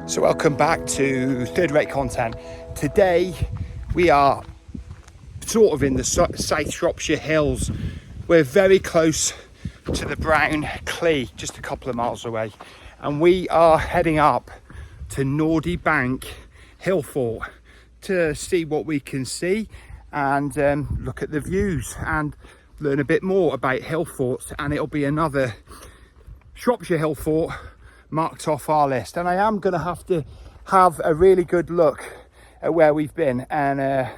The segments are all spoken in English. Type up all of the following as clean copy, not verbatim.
So welcome back to Third Rate Content. Today we are sort of in the South Shropshire hills. We're very close to the brown Clee, just a couple of miles away, and we are heading up to Nordy Bank Hillfort to see what we can see and look at the views and learn a bit more about Hillfort. And it'll be another Shropshire Hillfort marked off our list, and I am going to have a really good look at where we've been and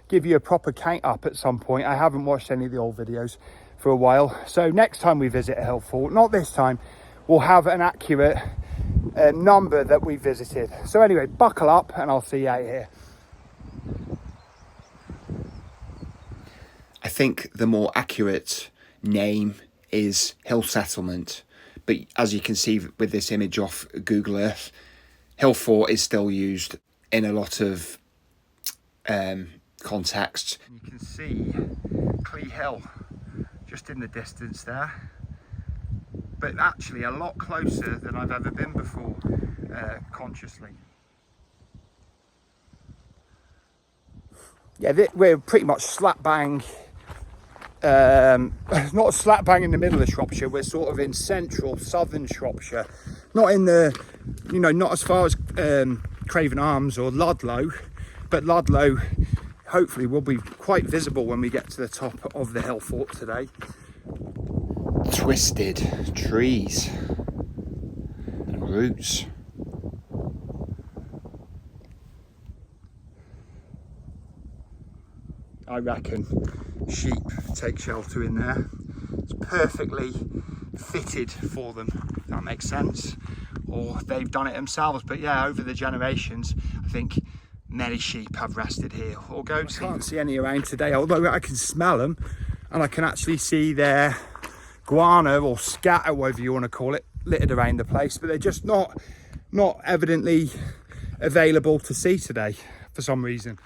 give you a proper count up at some point. I haven't watched any of the old videos for a while, so next time we visit a Hillfort, not this time, we'll have an accurate number that we visited. So anyway, buckle up and I'll see you out here. I think the more accurate name is Hill Settlement. But as you can see with this image off Google Earth, Hillfort is still used in a lot of contexts. You can see Clee Hill just in the distance there, but actually a lot closer than I've ever been before, consciously. Yeah, we're pretty much slap bang. Not slap bang in the middle of Shropshire. We're sort of in central southern Shropshire, not in the, not as far as Craven Arms or Ludlow, but Ludlow hopefully will be quite visible when we get to the top of the Hillfort today. Twisted trees and roots. I reckon sheep take shelter in there. It's perfectly fitted for them, if that makes sense, or they've done it themselves. But yeah, over the generations, I think many sheep have rested here, or goats. I can't see any around today, although I can smell them, and I can actually see their guano or scatter, whatever you want to call it, littered around the place. But they're just not evidently available to see today for some reason.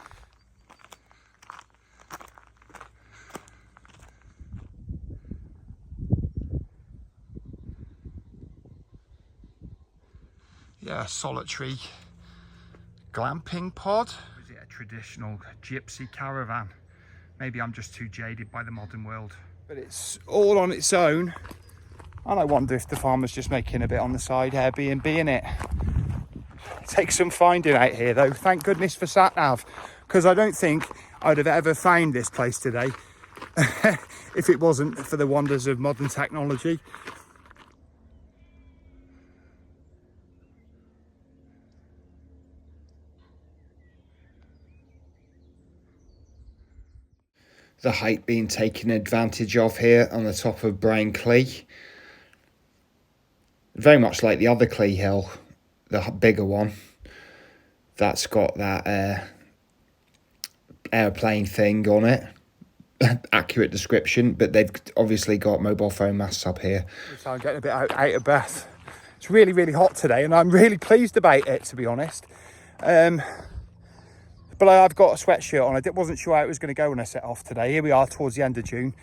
Yeah, solitary glamping pod. Or is it a traditional gypsy caravan? Maybe I'm just too jaded by the modern world. But it's all on its own, and I wonder if the farmer's just making a bit on the side, Airbnb in it. Take some finding out here though. Thank goodness for sat-nav, because I don't think I'd have ever found this place today if it wasn't for the wonders of modern technology. The height being taken advantage of here on the top of Brown Clee. Very much like the other Clee Hill, the bigger one. That's got that airplane thing on it. Accurate description, but they've obviously got mobile phone masts up here. So I'm getting a bit out of breath. It's really, really hot today, and I'm really pleased about it, to be honest. But I've got a sweatshirt on. I wasn't sure how it was going to go when I set off today. Here we are towards the end of June.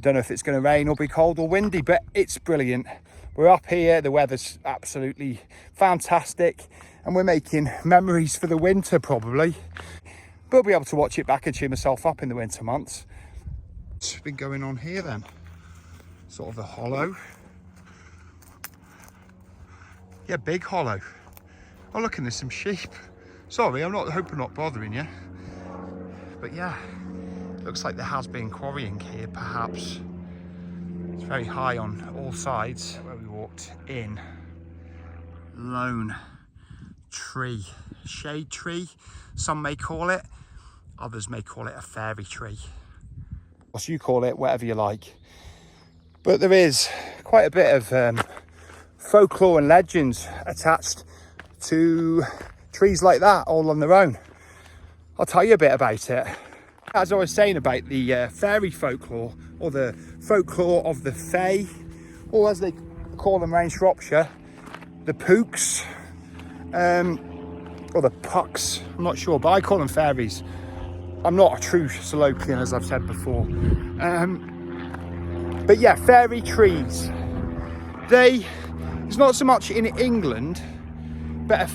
Don't know if it's going to rain or be cold or windy, but it's brilliant. We're up here. The weather's absolutely fantastic, and we're making memories for the winter probably. But I'll be able to watch it back and cheer myself up in the winter months. What's been going on here then? Sort of a hollow. Yeah, big hollow. Oh look, and there's some sheep. Sorry, I hope I'm not bothering you. But yeah, looks like there has been quarrying here, perhaps. It's very high on all sides. Where we walked in, lone tree, shade tree, some may call it. Others may call it a fairy tree. What you call it, whatever you like. But there is quite a bit of folklore and legends attached to trees like that, all on their own. I'll tell you a bit about it. As I was saying about the fairy folklore, or the folklore of the fae, or as they call them around Shropshire, the pooks, or the pucks, I'm not sure, but I call them fairies. I'm not a true Salopian, as I've said before. But yeah, fairy trees. It's not so much in England, But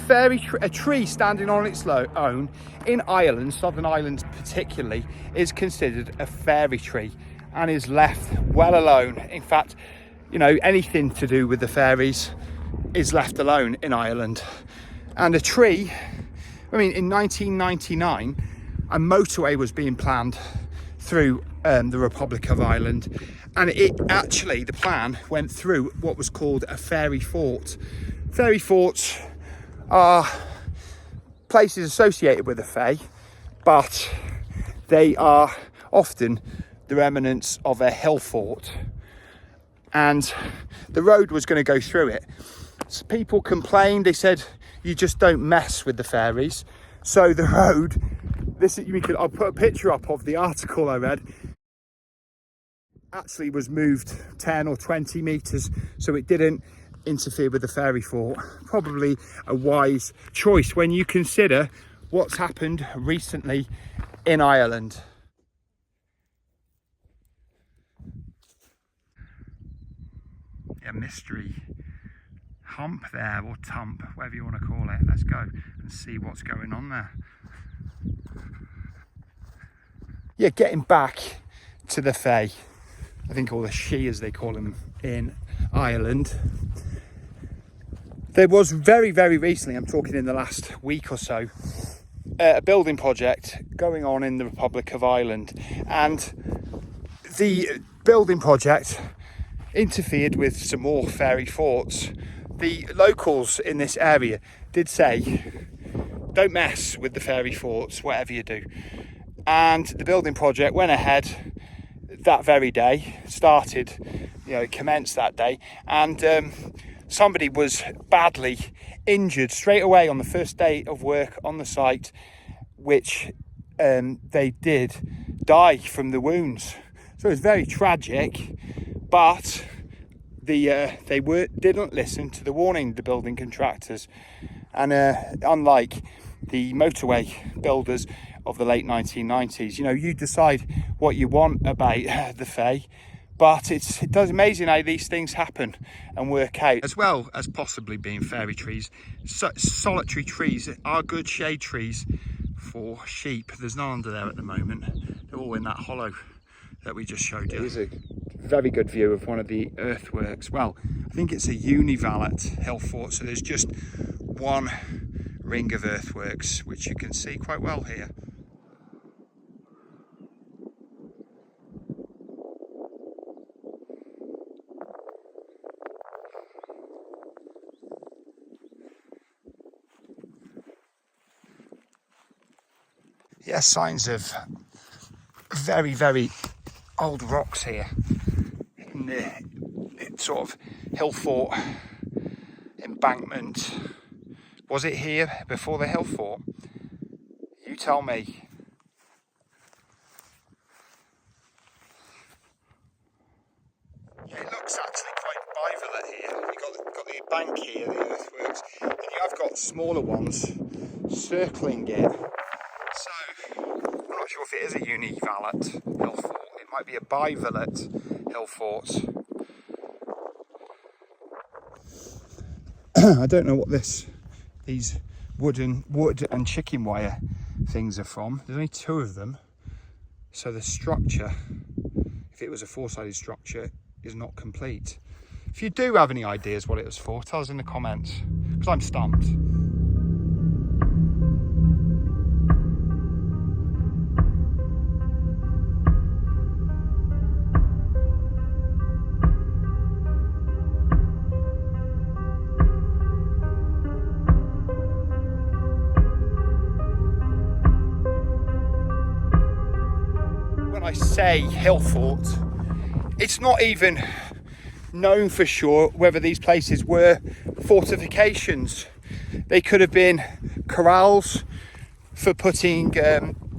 a tree standing on its own in Ireland, Southern Ireland particularly, is considered a fairy tree and is left well alone. In fact, you know, anything to do with the fairies is left alone in Ireland. And a tree, I mean, in 1999, a motorway was being planned through the Republic of Ireland, and the plan went through what was called a fairy fort. Fairy forts are places associated with the fae, but they are often the remnants of a hill fort, and the road was going to go through it. So people complained, they said, you just don't mess with the fairies. So the road, I'll put a picture up of the article I read, actually was moved 10 or 20 meters so it didn't interfere with the fairy fort. Probably a wise choice when you consider what's happened recently in Ireland. A mystery hump there, or tump, whatever you want to call it. Let's go and see what's going on there. Yeah, getting back to the fae, I think, or the she as they call them in Ireland. There was very recently, I'm talking in the last week or so, a building project going on in the Republic of Ireland, and the building project interfered with some more fairy forts. The locals in this area did say, don't mess with the fairy forts, whatever you do. And the building project went ahead that very day, it commenced that day, and somebody was badly injured straight away on the first day of work on the site, which they did die from the wounds. So it was very tragic, but they didn't listen to the warning, the building contractors, and unlike the motorway builders of the late 1990s, you decide what you want about the fae, but it does amazing how these things happen and work out. As well as possibly being fairy trees, solitary trees are good shade trees for sheep. There's none under there at the moment. They're all in that hollow that we just showed you. Here's a very good view of one of the earthworks. Well, I think it's a univalent hill fort, so there's just one ring of earthworks, which you can see quite well here. Yeah, signs of very old rocks here in the sort of hill fort embankment. Was it here before the hill fort? You tell me. Yeah, it looks actually quite bivalent here. You've got the bank here, the earthworks, and you have got smaller ones circling it. So, I'm not sure if it is a univalent hill fort. It might be a bivalent hill fort. I don't know what these wood and chicken wire things are from. There's only two of them. So the structure, if it was a four-sided structure, is not complete. If you do have any ideas what it was for, tell us in the comments, because I'm stumped. When I say hill fort, it's not even known for sure whether these places were fortifications. They could have been corrals for putting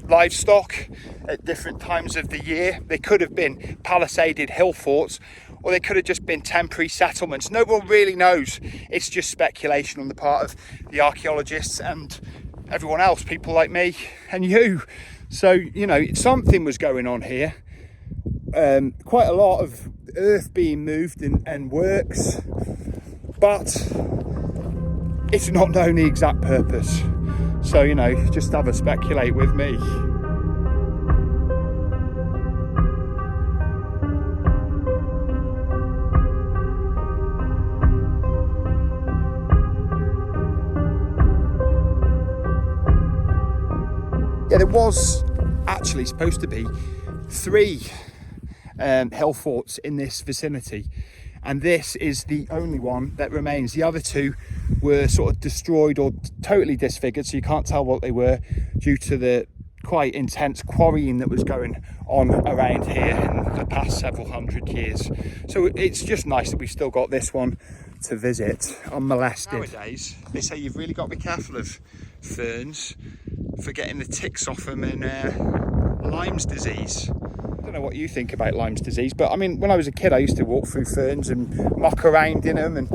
livestock at different times of the year. They could have been palisaded hill forts, or they could have just been temporary settlements. No one really knows. It's just speculation on the part of the archaeologists and everyone else, people like me and you. So, something was going on here. Quite a lot of earth being moved and works, but it's not known the exact purpose. So, you know, just have a speculate with me. Yeah, there was actually supposed to be 3 hill forts in this vicinity, and this is the only one that remains. The other 2 were sort of destroyed or totally disfigured, so you can't tell what they were due to the quite intense quarrying that was going on around here in the past several hundred years. So it's just nice that we've still got this one to visit unmolested. Nowadays, they say you've really got to be careful of ferns for getting the ticks off them and Lyme's disease. I don't know what you think about Lyme's disease, but I mean, when I was a kid, I used to walk through ferns and muck around in them and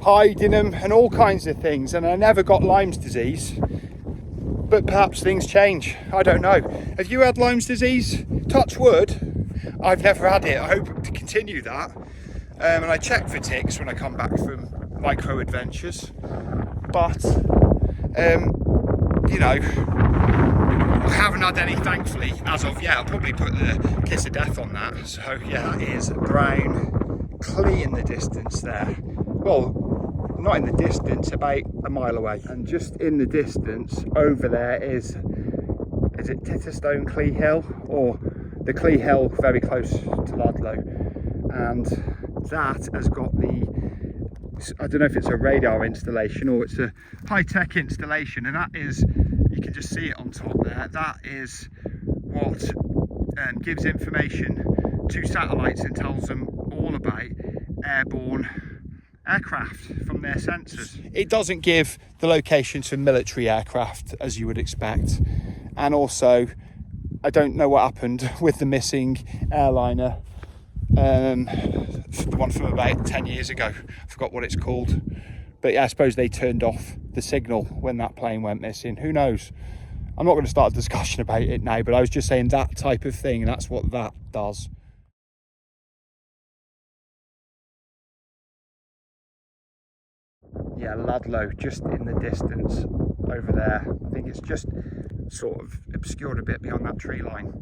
hide in them and all kinds of things, and I never got Lyme's disease. But perhaps things change. I don't know. Have you had Lyme's disease? Touch wood. I've never had it. I hope to continue that. And I check for ticks when I come back from micro adventures. But you know, I haven't had any, thankfully, as of yet. I'll probably put the kiss of death on that. So yeah, that is brown Clee in the distance there. Well, not in the distance, about a mile away. And just in the distance over there is it Titterstone Clee Hill, or the Clee Hill very close to Ludlow. And that has got the, I don't know if it's a radar installation or it's a high-tech installation, and that is, you can just see it on top there, that is what gives information to satellites and tells them all about airborne aircraft from their sensors. It doesn't give the locations for military aircraft as you would expect, and also I don't know what happened with the missing airliner, the one from about 10 years ago. I forgot what it's called, but yeah, I suppose they turned off the signal when that plane went missing. Who knows? I'm not going to start a discussion about it now, but I was just saying that type of thing, and that's what that does. Yeah, Ludlow, just in the distance over there. I think it's just sort of obscured a bit beyond that tree line,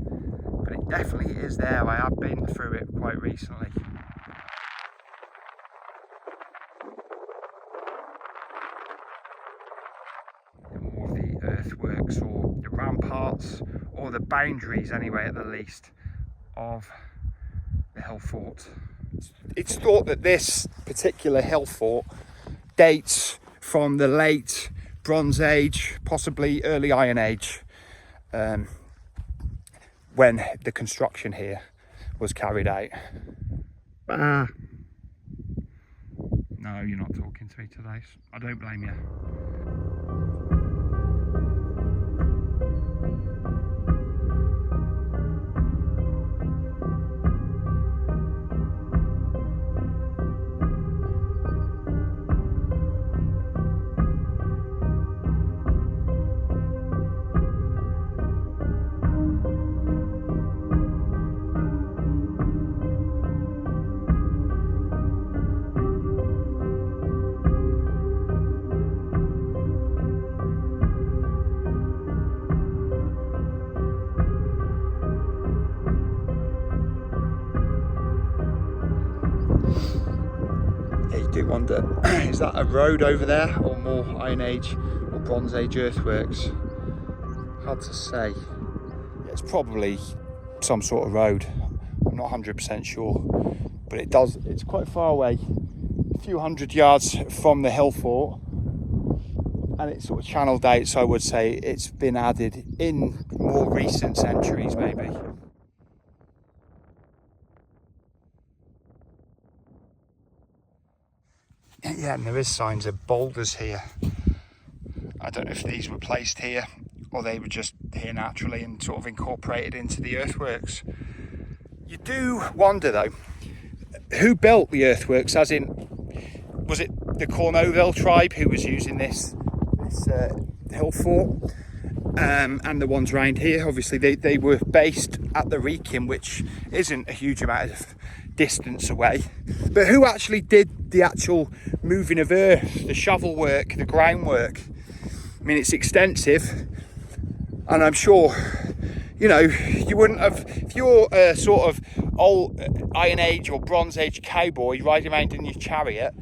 but it definitely is there. I have been through it quite recently. More of the earthworks, or the ramparts, or the boundaries anyway at the least, of the hill fort. It's thought that this particular hill fort dates from the late Bronze Age, possibly early Iron Age, when the construction here was carried out. No, you're not talking to me today. I don't blame you. do wonder, is that a road over there or more Iron Age or Bronze Age earthworks? Hard to say. It's probably some sort of road. I'm not 100% sure, but it's quite far away, a few hundred yards from the hill fort, and it's sort of channeled out, so I would say it's been added in more recent centuries maybe. Yeah, and there is signs of boulders here. I don't know if these were placed here or they were just here naturally and sort of incorporated into the earthworks. You do wonder though, who built the earthworks, as in, was it the Cornwall tribe who was using this hill fort? And the ones around here, obviously they were based at the Wrekin, which isn't a huge amount of distance away. But who actually did the actual moving of earth, the shovel work, the groundwork? I mean, it's extensive, and I'm sure, you know, you wouldn't have, if you're a sort of old Iron Age or Bronze Age cowboy riding around in your chariot,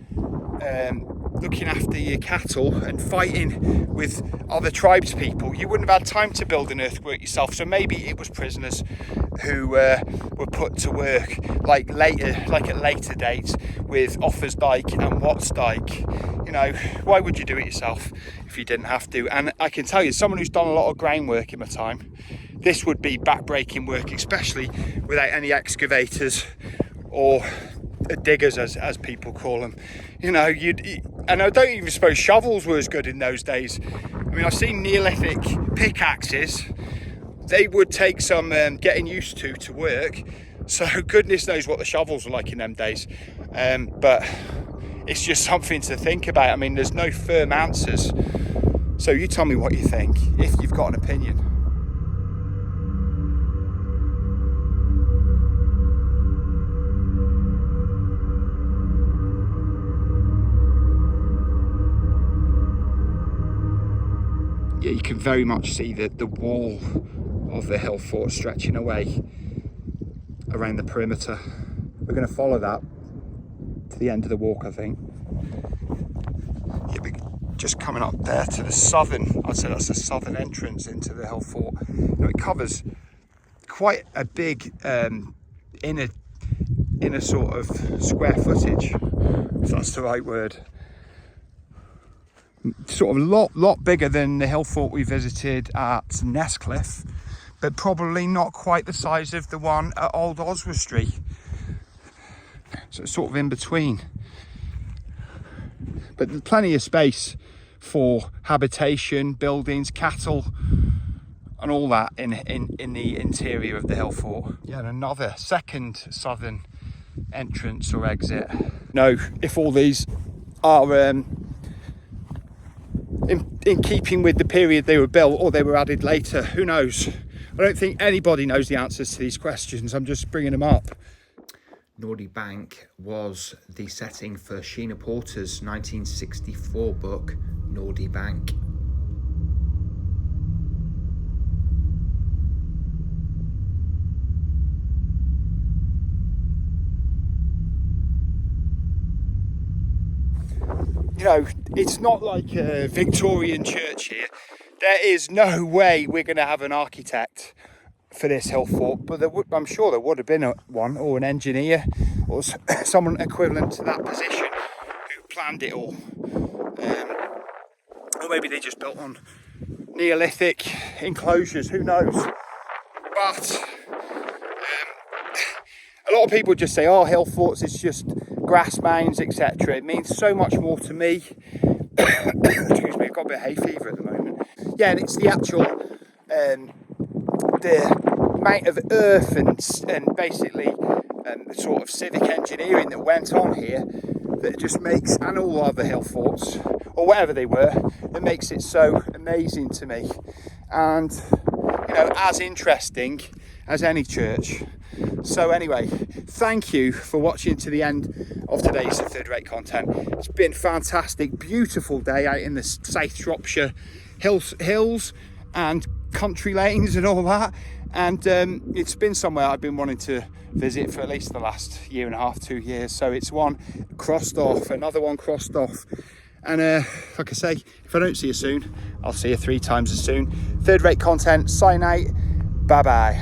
looking after your cattle and fighting with other tribes people, you wouldn't have had time to build an earthwork yourself. So maybe it was prisoners who were put to work like at later dates with Offa's Dyke and Watts Dyke. You know, why would you do it yourself if you didn't have to? And I can tell you, someone who's done a lot of groundwork in my time, this would be back-breaking work, especially without any excavators or diggers, as people call them. You know, and I don't even suppose shovels were as good in those days. I mean, I've seen Neolithic pickaxes. They would take some getting used to work. So goodness knows what the shovels were like in them days. But it's just something to think about. I mean, there's no firm answers. So you tell me what you think, if you've got an opinion. Yeah, you can very much see the wall of the Hillfort stretching away around the perimeter. We're going to follow that to the end of the walk, I think. Yeah, we're just coming up there to the southern, I'd say that's the southern entrance into the Hillfort. You know, it covers quite a big inner sort of square footage, if that's the right word. Sort of a lot bigger than the Hillfort we visited at Nestcliff, but probably not quite the size of the one at Old Oswestry. So it's sort of in between. But there's plenty of space for habitation, buildings, cattle, and all that in the interior of the Hillfort. Yeah, and another second southern entrance or exit. No, if all these are in keeping with the period they were built, or they were added later, who knows? I don't think anybody knows the answers to these questions. I'm just bringing them up. Nordy Bank was the setting for Sheena Porter's 1964 book, Nordy Bank. You know, it's not like a Victorian church here. There is no way we're going to have an architect for this Hillfort, but I'm sure there would have been one, or an engineer, or someone equivalent to that position who planned it all. Or maybe they just built on Neolithic enclosures, who knows? But a lot of people just say, oh, Hillforts is just grass mounds, etc. It means so much more to me. Excuse me, I've got a bit of hay fever at the moment. Yeah, and it's the actual the amount of earth and basically sort of civic engineering that went on here that just makes, and all other Hillforts or whatever they were, that makes it so amazing to me, and you know, as interesting as any church. So anyway, thank you for watching to the end of today's third-rate content. It's been fantastic, beautiful day out in the South Shropshire hills and country lanes and all that, and it's been somewhere I've been wanting to visit for at least the last year and a half, 2 years. So it's one crossed off, another one crossed off, and like I say, if I don't see you soon, I'll see you 3 times as soon. Third-rate content, sign out, bye bye.